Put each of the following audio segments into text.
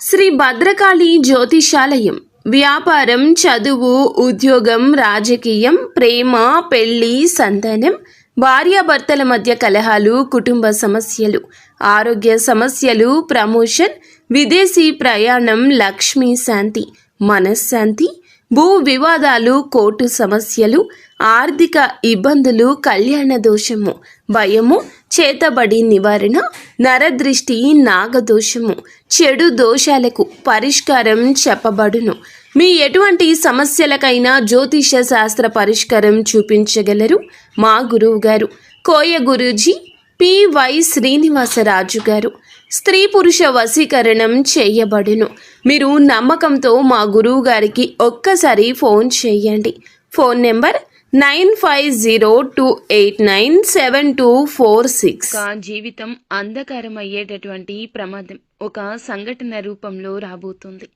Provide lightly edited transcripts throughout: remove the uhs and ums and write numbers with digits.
శ్రీ భద్రకాళి జ్యోతిషాలయం. వ్యాపారం, చదువు, ఉద్యోగం, రాజకీయం, ప్రేమ, పెళ్లి, సంతానం, భార్యాభర్తల మధ్య కలహాలు, కుటుంబ సమస్యలు, ఆరోగ్య సమస్యలు, ప్రమోషన్, విదేశీ ప్రయాణం, లక్ష్మీ శాంతి, మనశ్శాంతి, భూ వివాదాలు, కోర్టు సమస్యలు, ఆర్థిక ఇబ్బందులు, కళ్యాణ దోషము, భయము, చేతబడి నివారణ, నరదృష్టి, నాగదోషము, చెడు దోషాలకు పరిష్కారం చెప్పబడును. మీ ఎటువంటి సమస్యలకైనా జ్యోతిష శాస్త్ర పరిష్కారం చూపించగలరు మా గురువు గారు కోయ గురూజీ పి.వై. శ్రీనివాసరాజు గారు. స్త్రీ పురుష వశీకరణం చేయబడును. మీరు నమ్మకంతో మా గురువు గారికి ఒక్కసారి ఫోన్ చేయండి. Phone number 9502897246. జీవితం అంధకారం అయ్యేటటువంటి ప్రమాదం ఒక సంఘటన రూపంలో రాబోతుంది.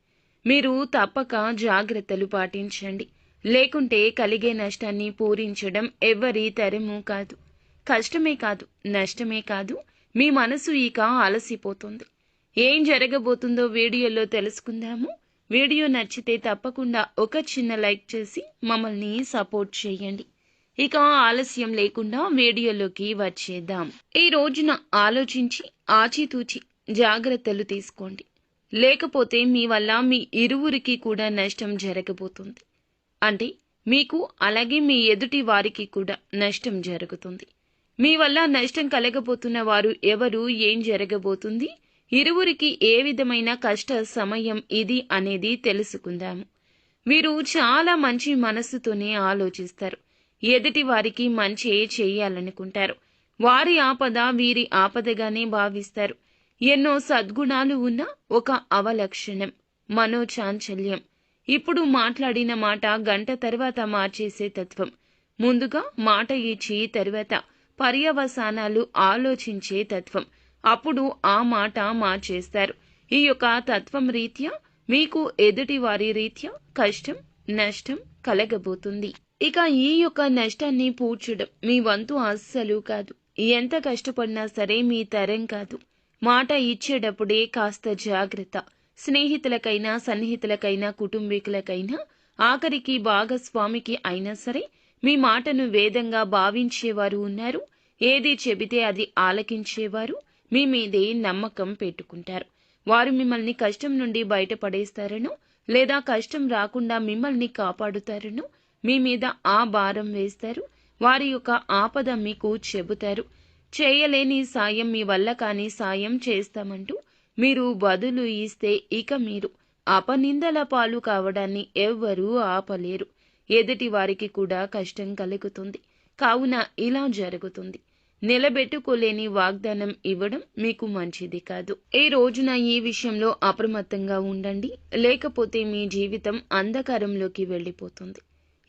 మీరు తప్పక జాగ్రత్తలు పాటించండి. లేకుంటే కలిగే నష్టాన్ని పూరించడం ఎవ్వరి తరము కాదు. కష్టమే కాదు, నష్టమే కాదు, మీ మనసు ఇక అలసిపోతుంది. ఏం జరగబోతుందో వీడియోలో తెలుసుకుందాము. వీడియో నచ్చితే తప్పకుండా ఒక చిన్న లైక్ చేసి మమ్మల్ని సపోర్ట్ చేయండి. ఇక ఆలస్యం లేకుండా వీడియోలోకి వచ్చేద్దాం. ఈ రోజున ఆలోచించి ఆచితూచి జాగ్రత్తలు తీసుకోండి. లేకపోతే మీ వల్ల మీ ఇరువురికి కూడా నష్టం జరగబోతుంది. అంటే మీకు అలాగే మీ ఎదుటి వారికి కూడా నష్టం జరుగుతుంది. మీ వల్ల నష్టం కలగబోతున్న వారు ఎవరు, ఏం జరగబోతుంది, ఇరువురికి ఏ విధమైన కష్ట సమయం ఇది అనేది తెలుసుకుందాము. వీరు చాలా మంచి మనస్సుతోనే ఆలోచిస్తారు. ఎదుటి వారికి మంచి చేయాలనుకుంటారు. వారి ఆపద వీరి ఆపదగానే భావిస్తారు. ఎన్నో సద్గుణాలు ఉన్న ఒక అవలక్షణం మనోచాంచల్యం. ఇప్పుడు మాట్లాడిన మాట గంట తర్వాత మార్చేసే తత్వం. ముందుగా మాట ఇచ్చి తర్వాత పర్యవసానాలు ఆలోచించే తత్వం. అప్పుడు ఆ మాట మార్చేస్తారు. ఈ యొక్క తత్వం రీత్యా మీకు ఎదుటి వారి రీత్యా కష్టం, నష్టం కలగబోతుంది. ఇక ఈ యొక్క నష్టాన్ని పూడ్చడం మీ వంతు అస్సలు కాదు. ఎంత కష్టపడినా సరే మీ తరం కాదు. మాట ఇచ్చేటప్పుడే కాస్త జాగ్రత్త. స్నేహితులకైనా, సన్నిహితులకైనా, కుటుంబీకులకైనా, ఆఖరికి భాగస్వామికి అయినా సరే మీ మాటను వేదంగా భావించేవారు ఉన్నారు. ఏది చెబితే అది ఆలకించేవారు మీ మీదే నమ్మకం పెట్టుకుంటారు. వారు మిమ్మల్ని కష్టం నుండి బయటపడేస్తారనో లేదా కష్టం రాకుండా మిమ్మల్ని కాపాడుతారనో మీ మీద ఆ భారం వేస్తారు. వారి యొక్క ఆపద మీకు చెబుతారు. చేయలేని సాయం, మీ వల్ల కాని సాయం చేస్తామంటూ మీరు బదులు ఇస్తే ఇక మీరు అపనిందల పాలు కావడాన్ని ఎవ్వరూ ఆపలేరు. ఎదుటి వారికి కూడా కష్టం కలుగుతుంది. కావున ఇలా జరుగుతుంది. నిలబెట్టుకోలేని వాగ్దానం ఇవ్వడం మీకు మంచిది కాదు. ఈ రోజున ఈ విషయంలో అప్రమత్తంగా ఉండండి. లేకపోతే మీ జీవితం అంధకారంలోకి వెళ్ళిపోతుంది.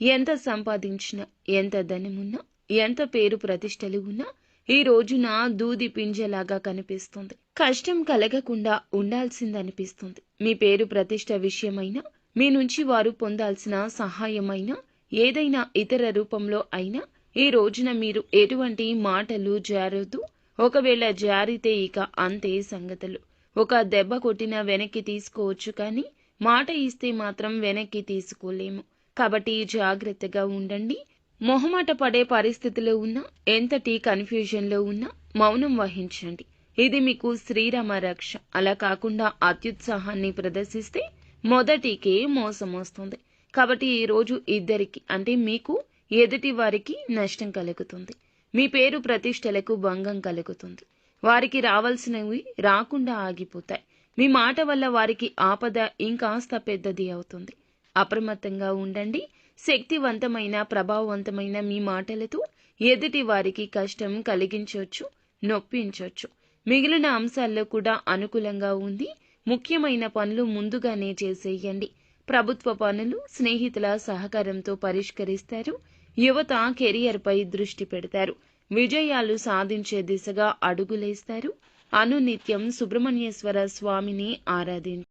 ఎంత సంపాదించినా, ఎంత ధనమున్నా, ఎంత పేరు ప్రతిష్టలు ఉన్నా ఈ రోజున దూది పింజలాగా కనిపిస్తుంది. కష్టం కలగకుండా ఉండాల్సిందనిపిస్తుంది. మీ పేరు ప్రతిష్ట విషయమైనా, మీ నుంచి వారు పొందాల్సిన సహాయమైనా, ఏదైనా ఇతర రూపంలో అయినా ఈ రోజున మీరు ఎటువంటి మాటలు జారొద్దు. ఒకవేళ జారితే ఇక అంతే సంగతులు. ఒక దెబ్బ కొట్టినా వెనక్కి తీసుకోవచ్చు, కానీ మాట ఇస్తే మాత్రం వెనక్కి తీసుకోలేము. కాబట్టి జాగ్రత్తగా ఉండండి. మొహమాట పడే పరిస్థితిలో ఉన్నా, ఎంతటి కన్ఫ్యూజన్లో ఉన్నా మౌనం వహించండి. ఇది మీకు శ్రీరామ రక్ష. అలా కాకుండా అత్యుత్సాహాన్ని ప్రదర్శిస్తే మొదటికే మోసం వస్తుంది. కాబట్టి ఈ రోజు ఇద్దరికి అంటే మీకు, ఎదుటి వారికి నష్టం కలుగుతుంది. మీ పేరు ప్రతిష్టలకు భంగం కలుగుతుంది. వారికి రావాల్సినవి రాకుండా ఆగిపోతాయి. మీ మాట వల్ల వారికి ఆపద ఇంకాస్త పెద్దది అవుతుంది. అప్రమత్తంగా ఉండండి. శక్తివంతమైన, ప్రభావవంతమైన మీ మాటలతో ఎదుటి వారికి కష్టం కలిగించవచ్చు, నొప్పించవచ్చు. మిగిలిన అంశాల్లో కూడా అనుకూలంగా ఉంది. ముఖ్యమైన పనులు ముందుగానే చేసేయండి. ప్రభుత్వ పనులు స్నేహితుల సహకారంతో పరిష్కరిస్తారు. యువత కెరియర్పై దృష్టి పెడతారు. విజయాలు సాధించే దిశగా అడుగులేస్తారు. అనునిత్యం సుబ్రహ్మణ్యేశ్వర స్వామిని ఆరాధించారు.